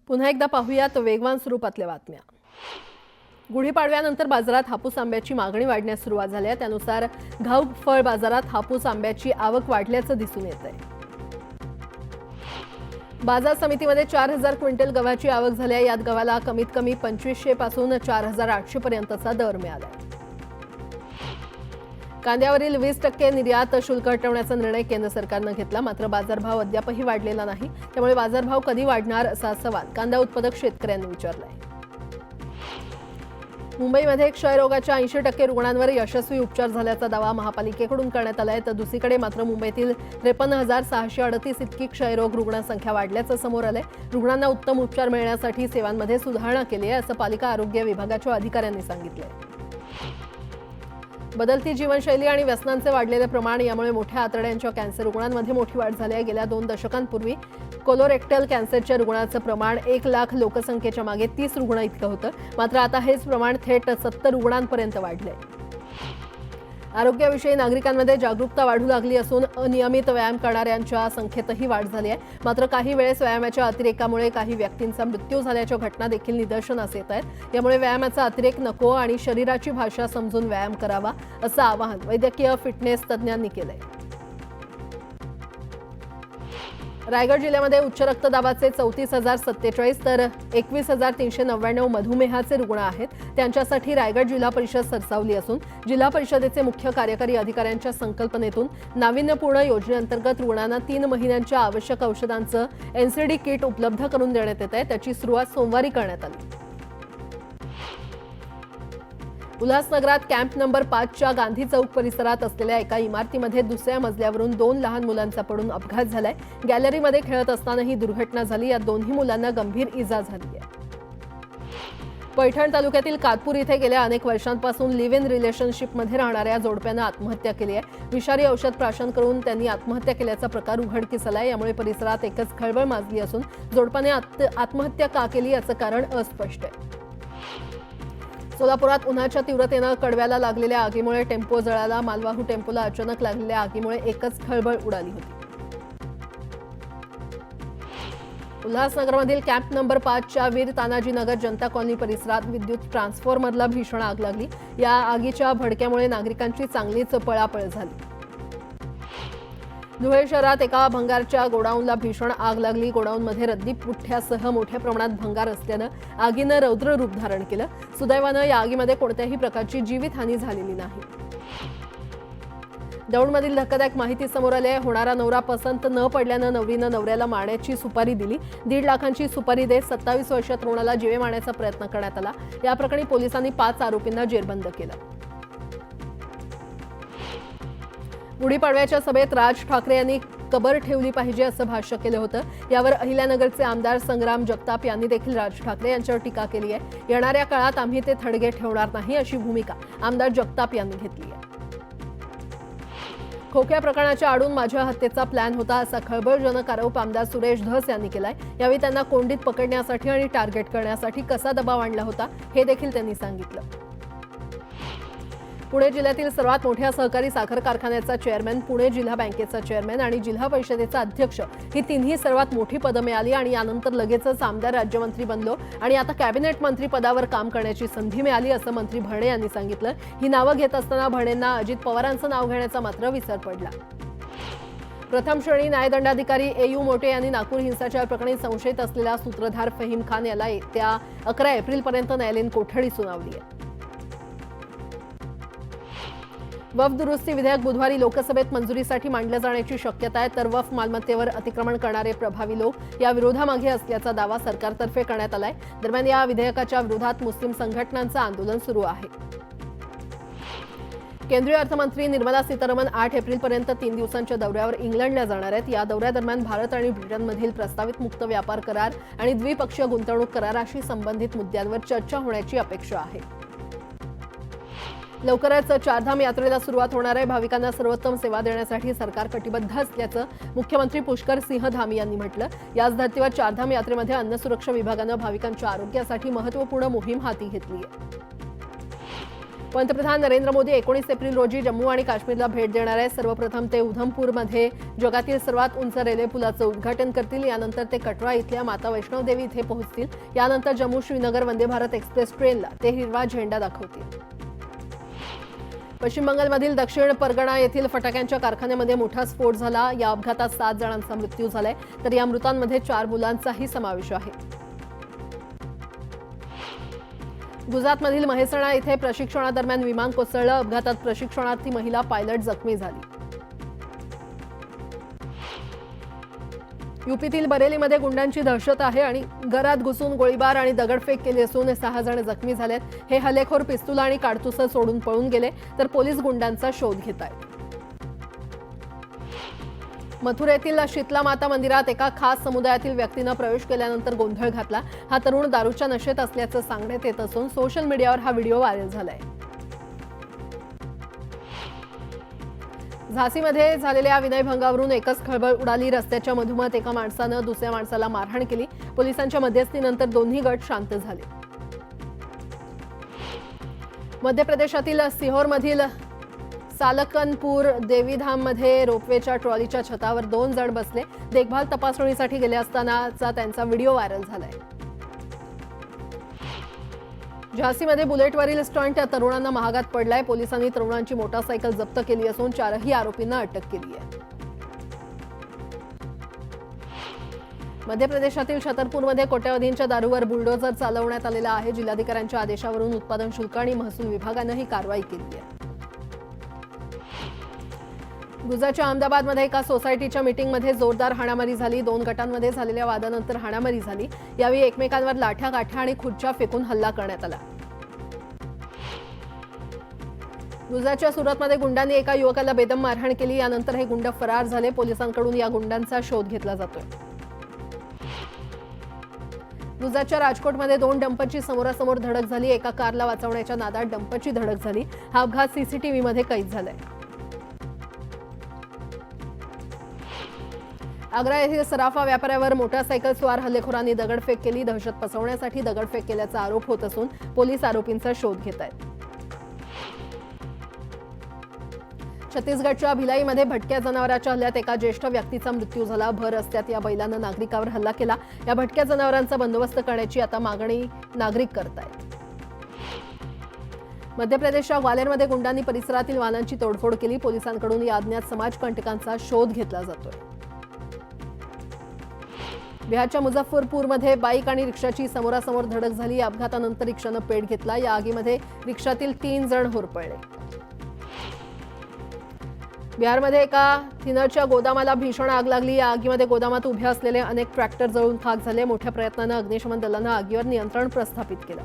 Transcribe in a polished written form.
पुन्हा एकदा पाहूयात वेगवान स्वरूपातल्या बातम्या। गुढीपाडव्यानंतर बाजारात हापूस आंब्याची मागणी वाढण्यास सुरुवात झाली आहे। त्यानुसार घाऊक फळ बाजारात हापूस आंब्याची आवक वाढल्याचं दिसून येत आहे। बाजार समितीमध्ये 4000 क्विंटल गव्हाची आवक झाली आहे। यात गव्हाला कमीत कमी 2500 पासून 4800 पर्यंतचा दर मिळाला आहे। कांद्यावरील 20% निर्यात शुल्क हटवण्याचा निर्णय केंद्र सरकारने घेतला, मात्र बाजारभाव अद्यापही वाढलेला नाही। त्यामुळे बाजारभाव कधी वाढणार असा सवाल कांदा उत्पादक शेतकऱ्यांनी विचारलाय। मुंबईमध्ये क्षयरोगाच्या 80% रुग्णांवर यशस्वी उपचार झाल्याचा दावा महापालिकेकडून करण्यात आलाय, तर दुसरीकडे मात्र मुंबईतील 53,638 इतकी क्षयरोग रुग्ण संख्या वाढल्याचं समोर आलंय। रुग्णांना उत्तम उपचार मिळण्यासाठी सेवांमध्ये सुधारणा केली आहे, असं पालिका आरोग्य विभागाच्या अधिकाऱ्यांनी सांगितलंय। बदलती जीवनशैली आणि व्यसनांचे वाढलेले प्रमाण यामुळे मोठ्या आतड्यांच्या कॅन्सर रुग्णांमध्ये मोठी वाढ झाली आहे। गेल्या 2 दशकांपूर्वी कोलोरेक्टल कॅन्सरच्या रुग्णांचं प्रमाण 1 लाख लोकसंख्येच्या मागे 30 रुग्ण इतकं होतं, मात्र आता हेच प्रमाण थेट 70 रुग्णांपर्यंत वाढलंय। आरोग्याविषयी नागरिकांमध्ये जागरूकता वाढू लागली असून अनियमित व्यायाम करणाऱ्यांच्या संख्येतही वाढ झाली आहे। मात्र काही वेळेस व्यायामाच्या अतिरेकामुळे काही व्यक्तींचा मृत्यू झाल्याच्या घटना देखील निदर्शनास येत आहेत। यामुळे व्यायामाचा अतिरेक नको आणि शरीराची भाषा समजून व्यायाम करावा, असं आवाहन वैद्यकीय फिटनेस तज्ज्ञांनी केलंय। रायगड जिल्ह्यामध्ये उच्च रक्तदाबाचे 34,047 तर 21,399 मधुमेहाचे रुग्ण आहेत। त्यांच्यासाठी रायगड जिल्हा परिषद सरसावली असून जिल्हा परिषदेचे मुख्य कार्यकारी अधिकाऱ्यांच्या संकल्पनेतून नाविन्यपूर्ण योजनेअंतर्गत रुग्णांना 3 महिन्यांच्या आवश्यक औषधांचं एनसीडी किट उपलब्ध करून देण्यात येत आहे। त्याची सुरुवात सोमवारी करण्यात आली। उल्हासनगरात कॅम्प नंबर 5च्या गांधी चौक परिसरात असलेल्या एका इमारतीमध्ये दुसऱ्या मजल्यावरून 2 लहान मुलांचा पडून अपघात झालाय। गॅलरीमध्ये खेळत असताना ही दुर्घटना झाली। या दोन्ही मुलांना गंभीर इजा झाली आहे। पैठण तालुक्यातील कातपूर इथे गेल्या अनेक वर्षांपासून लिव्ह इन रिलेशनशिपमध्ये राहणाऱ्या जोडप्यानं आत्महत्या केली आहे। विषारी औषध प्राशन करून त्यांनी आत्महत्या केल्याचा प्रकार उघडकीस आलाय। यामुळे परिसरात एकच खळबळ माजली असून जोडप्याने आत्महत्या का केली याचं कारण अस्पष्ट आहे। सोलापुरात उन्हाच्या तीव्रतेनं कडव्याला लागलेल्या आगीमुळे टेम्पो जळाला। मालवाहू टेम्पोला अचानक लागलेल्या आगीमुळे एकच खळबळ उडाली होती। उल्हासनगरमधील कॅम्प नंबर 5च्या वीर तानाजी नगर जनता कॉलनी परिसरात विद्युत ट्रान्सफॉर्मरला भीषण आग लागली। या आगीच्या भडक्यामुळे नागरिकांची चांगलीच पळापळ झाली। धुळे शहरात एका भंगारच्या गोडाऊनला भीषण आग लागली। गोडाऊनमध्ये रद्दी पुठ्ठ्यासह मोठ्या प्रमाणात भंगार असल्यानं आगीनं रौद्र रूप धारण केलं। सुदैवानं या आगीमध्ये कोणत्याही प्रकारची जीवितहानी झालेली नाही। दौंडमधील धक्कादायक माहिती समोर आली आहे। होणारा नवरा पसंत न पडल्यानं नवरीनं नवऱ्याला मारण्याची सुपारी दिली। 1.5 लाखांची सुपारी देत 27 वर्षीय तरुणाला जीवे मारण्याचा प्रयत्न करण्यात आला। या प्रकरणी पोलिसांनी 5 आरोपींना जेरबंद केलं। गुढीपाडव्याच्या सभेत राज ठाकरे यांनी कबर ठेवली पाहिजे असं भाष्य केलं होतं। यावर अहिल्यानगरचे आमदार संग्राम जगताप यांनी देखील राज ठाकरे यांच्यावर टीका केली आहे। येणाऱ्या काळात आम्ही ते थडगे ठेवणार नाही अशी भूमिका आमदार जगताप यांनी घेतली आहे। खोक्या प्रकरणाच्या आडून माझ्या हत्येचा प्लॅन होता असा खळबळजनक आरोप आमदार सुरेश धस यांनी केलाय। यावेळी त्यांना कोंडीत पकडण्यासाठी आणि टार्गेट करण्यासाठी कसा दबाव आणला होता हे देखील त्यांनी सांगितलं। पुणे जिल्ह्यातील सर्वात मोठ्या सहकारी साखर कारखान्याचा चेअरमॅन, पुणे जिल्हा बँकेचा चेअरमॅन आणि जिल्हा परिषदेचा अध्यक्ष ही तिन्ही सर्वात मोठी पदं मिळाली आणि यानंतर लगेचच आमदार राज्यमंत्री बनलो आणि आता कॅबिनेट मंत्री पदावर काम करण्याची संधी मिळाली असं मंत्री भरणे यांनी सांगितलं। ही नावं घेत असताना भरणेंना अजित पवारांचं नाव घेण्याचा मात्र विसर पडला। प्रथम श्रेणी न्यायदंडाधिकारी AU मोटे यांनी नागपूर हिंसाचार प्रकरणी संशयित असलेला सूत्रधार फहीम खान याला येत्या 11 एप्रिलपर्यंत न्यायालयीन कोठडी सुनावली आहे। वक्फ दुरुस्ती विधेयक बुधवारी लोकसभेत मंजुरीसाठी मांडलं जाण्याची शक्यता आहे, तर वक्फ मालमत्तेवर अतिक्रमण करणारे प्रभावी लोक या विरोधामागे असल्याचा दावा सरकारतर्फे करण्यात आलाय। दरम्यान या विधेयकाच्या विरोधात मुस्लिम संघटनांचं आंदोलन सुरू आहे। केंद्रीय अर्थमंत्री निर्मला सीतारामन 8 एप्रिलपर्यंत 3 दिवसांच्या दौऱ्यावर इंग्लंडला जाणार आहेत। या दौऱ्यादरम्यान भारत आणि ब्रिटनमधील प्रस्तावित मुक्त व्यापार करार आणि द्विपक्षीय गुंतवणूक कराराशी संबंधित मुद्द्यांवर चर्चा होण्याची अपेक्षा आहे। लवकरच चारधाम यात्रेला सुरुवात होणार आहे। भाविकांना सर्वोत्तम सेवा देण्यासाठी सरकार कटिबद्ध असल्याचं मुख्यमंत्री पुष्कर सिंह धामी यांनी म्हटलं। याच धर्तीवर चारधाम यात्रेमध्ये अन्न सुरक्षा विभागानं भाविकांच्या आरोग्यासाठी महत्त्वपूर्ण मोहीम हाती घेतली आहे। पंतप्रधान नरेंद्र मोदी 19 एप्रिल रोजी जम्मू आणि काश्मीरला भेट देणार आहे. सर्वप्रथम ते उधमपूरमध्ये जगातील सर्वात उंच रेल्वे पुलाचं उद्घाटन करतील. यानंतर ते कटरा इथल्या माता वैष्णव देवी इथे पोहोचतील. यानंतर जम्मू श्रीनगर वंदे भारत एक्सप्रेस ट्रेनला ते हिरवा झेंडा दाखवतील. पश्चिम बंगालमधील दक्षिण परगणा येथील फटाक्यांच्या कारखान्यामध्ये मोठा स्फोट झाला. या अपघातात 7 जणांचा मृत्यू झालाय, तर या मृतांमध्ये 4 मुलांचाही समावेश आहे. गुजरातमधील महेसाणा इथे प्रशिक्षणादरम्यान विमान कोसळलं. अपघातात प्रशिक्षणार्थी महिला पायलट जखमी झाली. यूपीतील बरेलीमध्ये गुंडांची दहशत आहे आणि घरात घुसून गोळीबार आणि दगडफेक केली असून 6 जण जखमी झालेत. हे हल्लेखोर पिस्तूल आणि काडतुसं सोडून पळून गेले, तर पोलीस गुंडांचा शोध घेत आहेत. मथुरेतील शीतला माता मंदिरात एका खास समुदायातील व्यक्तीनं प्रवेश केल्यानंतर गोंधळ घातला. हा तरुण दारूच्या नशेत असल्याचं सांगण्यात येत असून सोशल मीडियावर हा व्हिडिओ व्हायरल झालाय. झाशीमध्ये झालेल्या विनयभंगावरून एकच खळबळ उडाली. रस्त्याच्या मधोमध एका माणसानं दुसऱ्या माणसाला मारहाण केली. पोलिसांच्या मध्यस्थीनंतर दोन्ही गट शांत झाले. मध्य प्रदेशातील सिहोरमधील सालकनपूर देवीधाममध्ये रोपवेच्या ट्रॉलीच्या छतावर 2 जण बसले. देखभाल तपासणीसाठी गेले असतानाचा त्यांचा व्हिडिओ व्हायरल झालाय. झाशीमध्ये बुलेटवरील स्टंट तरुणांना महागात पडलाय. पोलिसांनी तरुणांची मोटारसायकल जप्त केली असून 4ही आरोपींना अटक केली आहे. मध्य प्रदेशातील छतरपूरमध्ये कोट्यवधींच्या दारूवर बुलडोझर चालवण्यात आलेला आहे. जिल्हाधिकाऱ्यांच्या आदेशावरून उत्पादन शुल्क आणि महसूल विभागानं ही कारवाई केली आहे. गुजरातच्या अहमदाबादमध्ये एका सोसायटीच्या मीटिंगमध्ये जोरदार हाणामारी झाली. 2 गटांमध्ये झालेल्या वादानंतर हाणामारी झाली. यावेळी एकमेकांवर लाठ्या काठ्या आणि खुर्च्या फेकून हल्ला करण्यात आला. गुजरातच्या सुरतमध्ये गुंडांनी एका युवकाला बेदम मारहाण केली. यानंतर हे गुंड फरार झाले. पोलिसांकडून या गुंडांचा शोध घेतला जातोय. गुजरातच्या राजकोटमध्ये 2 डंपरची समोरासमोर धडक झाली. एका कारला वाचवण्याच्या नादात डंपरची धडक झाली. हा अपघात सीसीटीव्हीमध्ये कैद झालाय. आग्रा येथील सराफा व्यापाऱ्यावर मोटारसायकल स्वार हल्लेखोरांनी दगडफेक केली. दहशत पसरवण्यासाठी दगडफेक केल्याचा आरोप होत असून पोलीस आरोपींचा शोध घेत आहेत. छत्तीसगडच्या भिलाईमध्ये भटक्या जनावरांच्या हल्ल्यात एका ज्येष्ठ व्यक्तीचा मृत्यू झाला. भर रस्त्यात या बैलानं नागरिकावर हल्ला केला. या भटक्या जनावरांचा बंदोबस्त करण्याची आता मागणी नागरिक करत आहेत. मध्य प्रदेशच्या ग्वालेरमध्ये गुंडांनी परिसरातील वाहनांची तोडफोड केली. पोलिसांकडून या अज्ञात समाजकंटकांचा शोध घेतला जातोय. बिहारच्या मुझफ्फरपूरमध्ये बाईक आणि रिक्षाची समोरासमोर धडक झाली. या अपघातानंतर रिक्षानं पेट घेतला. या आगीमध्ये रिक्षातील 3 जण होरपळले. बिहारमध्ये एका थिनरच्या गोदामाला भीषण आग लागली. या आगीमध्ये गोदामात उभे असलेले अनेक ट्रॅक्टर जळून खाक झाले. मोठ्या प्रयत्नानं अग्निशमन दलानं आगीवर नियंत्रण प्रस्थापित केलं.